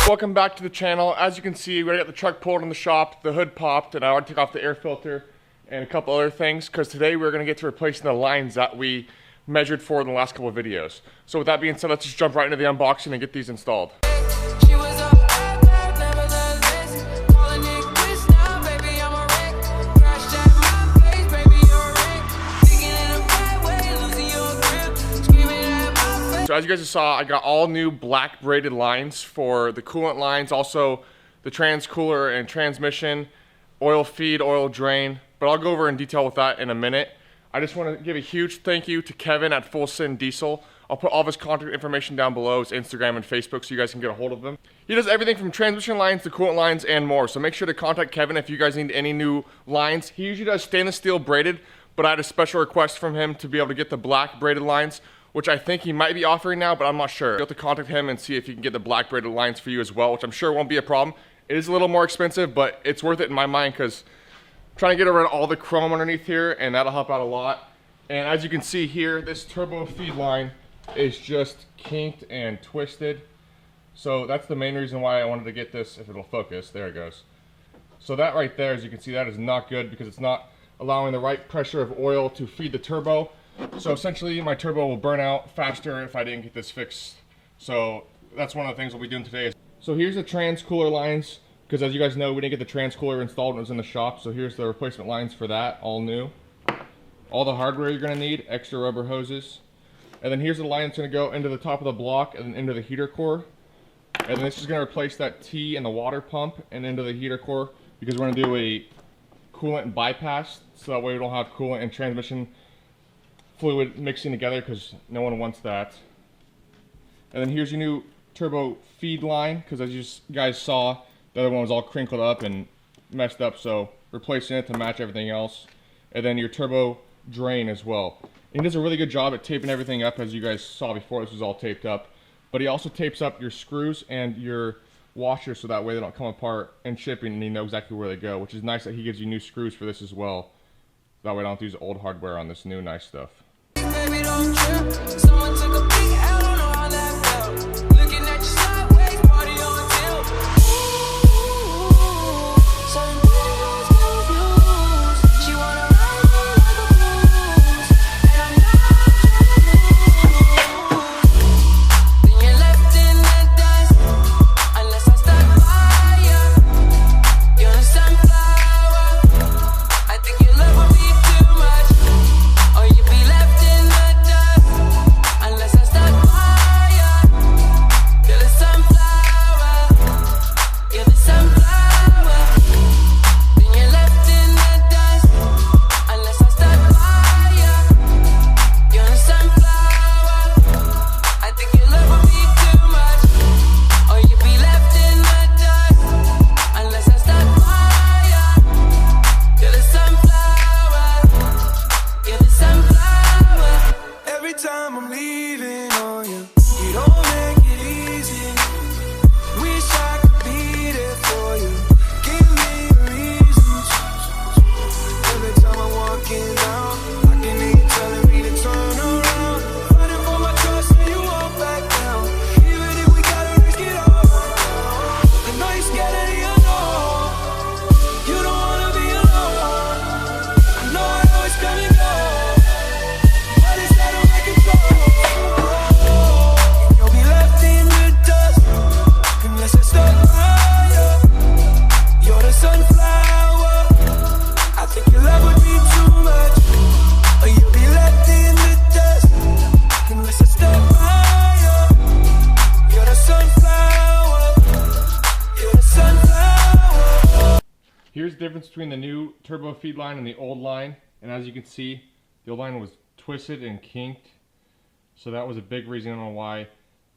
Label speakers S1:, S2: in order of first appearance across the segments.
S1: Welcome back to the channel. As you can see, we already got the truck pulled in the shop, the hood popped, and I already took off the air filter and a couple other things, because today we're going to get to replacing the lines that we measured for in the last couple of videos. So with that being said, let's just jump right into the unboxing and get these installed. So as you guys just saw, I got all new black braided lines for the coolant lines, also the transcooler and transmission, oil feed, oil drain, but I'll go over in detail with that in a minute. I just want to give a huge thank you to Kevin at Full Send Diesel. I'll put all of his contact information down below, his Instagram and Facebook, so you guys can get a hold of him. He does everything from transmission lines to coolant lines and more, so make sure to contact Kevin if you guys need any new lines. He usually does stainless steel braided, but I had a special request from him to be able to get the black braided lines, which I think he might be offering now, but I'm not sure. You'll have to contact him and see if he can get the black braided lines for you as well, which I'm sure won't be a problem. It is a little more expensive, but it's worth it in my mind, because I'm trying to get around all the chrome underneath here, and that'll help out a lot. And as you can see here, this turbo feed line is just kinked and twisted. So that's the main reason why I wanted to get this, if it'll focus. There it goes. So that right there, as you can see, that is not good, because it's not allowing the right pressure of oil to feed the turbo. So essentially my turbo will burn out faster if I didn't get this fixed. So that's one of the things we'll be doing today. So here's the transcooler lines, because as you guys know, we didn't get the transcooler installed when it was in the shop. So here's the replacement lines for that, all new. All the hardware you're going to need, extra rubber hoses. And then here's the line that's going to go into the top of the block and then into the heater core. And then this is going to replace that T and the water pump and into the heater core, because we're going to do a coolant bypass, so that way we don't have coolant and transmission fluid mixing together, because no one wants that. And then here's your new turbo feed line, because as you guys saw, the other one was all crinkled up and messed up, so replacing it to match everything else. And then your turbo drain as well. And he does a really good job at taping everything up, as you guys saw before. This was all taped up, but he also tapes up your screws and your washers, so that way they don't come apart in shipping and you know exactly where they go, which is nice that he gives you new screws for this as well. That way I don't have to use old hardware on this new nice stuff.
S2: Baby, don't trip. Someone took a big L, don't know how that felt. Looking at you sideways, party on tilt. Certain girls confused. She wanna ride me like a blues, and I'm not trying to lose. Then you're left in the dust, unless I start fire. You're a sunflower. I think your love will be too much, or you'll be left.
S1: Here's the difference between the new turbo feed line and the old line. And as you can see, the old line was twisted and kinked. So that was a big reason on why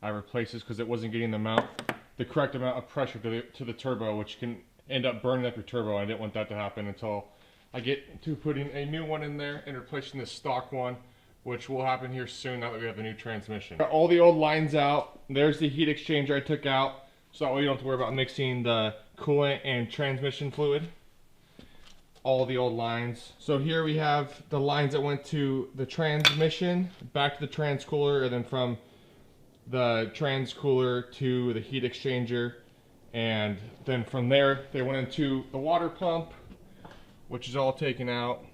S1: I replaced this, because it wasn't getting the correct amount of pressure to the turbo, which can end up burning up your turbo. I didn't want that to happen until I get to putting a new one in there and replacing this stock one, which will happen here soon now that we have a new transmission. Got all the old lines out. There's the heat exchanger I took out, so that way you don't have to worry about mixing the coolant and transmission fluid. All the old lines. So here we have the lines that went to the transmission, back to the transcooler, and then from the transcooler to the heat exchanger, And then from there, they went into the water pump, which is all taken out.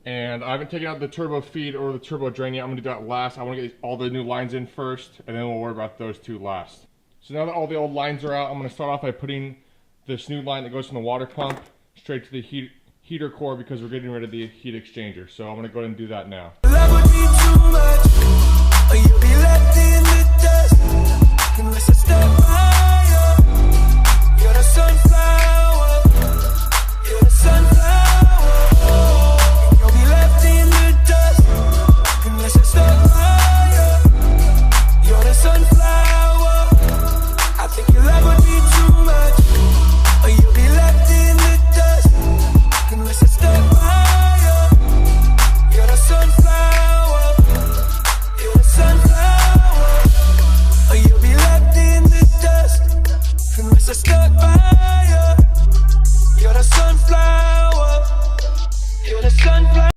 S1: And I haven't taken out the turbo feed or the turbo drain yet. I'm gonna do that last. I wanna get all the new lines in first, and then we'll worry about those two last. So now that all the old lines are out, I'm gonna start off by putting this new line that goes from the water pump straight to the heater core, because we're getting rid of the heat exchanger. So I'm gonna go ahead and do that now.
S2: Love would be too much, or you'll be left in the dust. Unless I step by you, you're the sunflower, you're the sunflower. You'll be left in the dust. Unless I step by you, you're the sunflower. I think your love would be too much, or you'll be left in the dust. Unless I step by you, you're the sunflower, you're the sunflower, or you'll be left in the dust. Unless I step by you, you're the sunflower, you're the sunflower.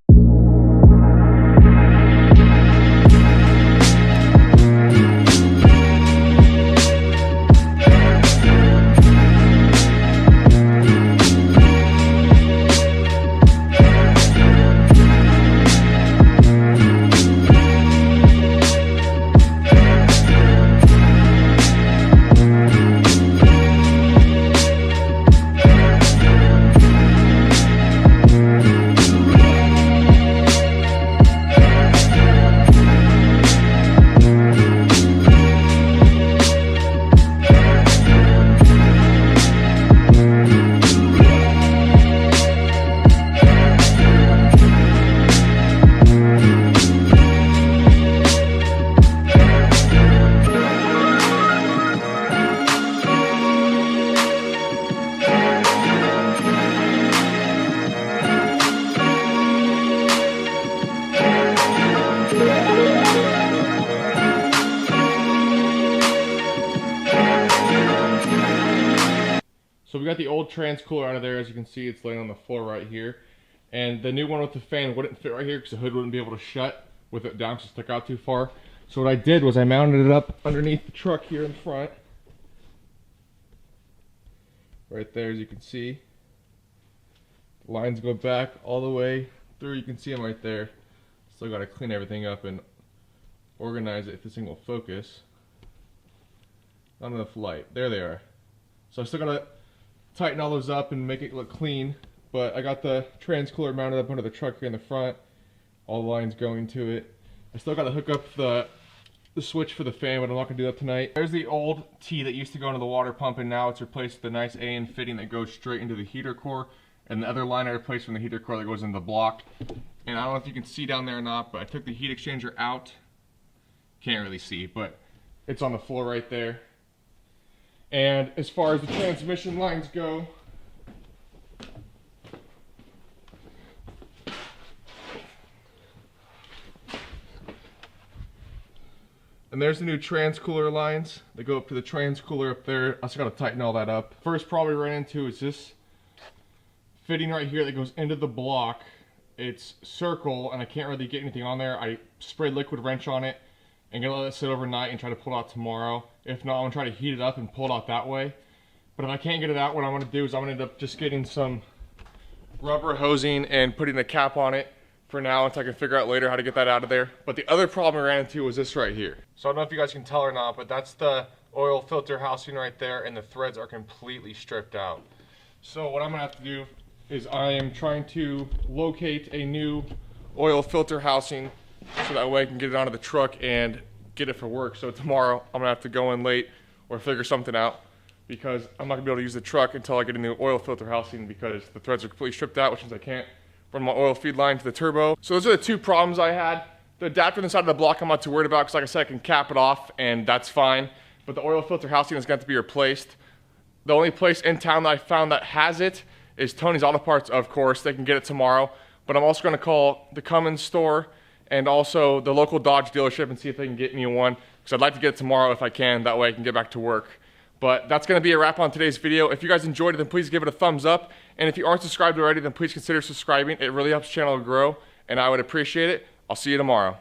S1: So we got the old transcooler out of there. As you can see, it's laying on the floor right here. And the new one with the fan wouldn't fit right here because the hood wouldn't be able to shut with it down, so it stuck out too far. So what I did was I mounted it up underneath the truck here in front. Right there, as you can see. The lines go back all the way through. You can see them right there. Still got to clean everything up and organize it if this thing will focus. Not enough light. There they are. So I still got to tighten all those up and make it look clean, but I got the transcooler mounted up under the truck here in the front, all the lines going to it. I still got to hook up the switch for the fan, but I'm not going to do that tonight. There's the old T that used to go into the water pump, and now it's replaced with the nice AN fitting that goes straight into the heater core, and the other line I replaced from the heater core that goes into the block. And I don't know if you can see down there or not, but I took the heat exchanger out. Can't really see, but it's on the floor right there. And as far as the transmission lines go, and there's the new transcooler lines that go up to the transcooler up there. I just got to tighten all that up. First problem we ran into is this fitting right here that goes into the block. It's circle, and I can't really get anything on there. I sprayed liquid wrench on it and gonna let it sit overnight and try to pull it out tomorrow. If not, I'm gonna try to heat it up and pull it out that way. But if I can't get it out, what I'm gonna do is I'm gonna end up just getting some rubber hosing and putting a cap on it for now until I can figure out later how to get that out of there. But the other problem I ran into was this right here. So I don't know if you guys can tell or not, but that's the oil filter housing right there, and the threads are completely stripped out. So what I'm gonna have to do is I am trying to locate a new oil filter housing so that way I can get it onto the truck and get it for work. So tomorrow I'm gonna have to go in late or figure something out, because I'm not gonna be able to use the truck until I get a new oil filter housing, because the threads are completely stripped out, which means I can't run my oil feed line to the turbo. So those are the two problems I had. The adapter inside of the block I'm not too worried about, because like I said, I can cap it off and that's fine. But the oil filter housing is going to be replaced. The only place in town that I found that has it is Tony's Auto Parts, of course. They can get it tomorrow. But I'm also going to call the Cummins store and also the local Dodge dealership and see if they can get me one, because I'd like to get it tomorrow if I can. That way I can get back to work. But that's going to be a wrap on today's video. If you guys enjoyed it, then please give it a thumbs up. And if you aren't subscribed already, then please consider subscribing. It really helps the channel grow, and I would appreciate it. I'll see you tomorrow.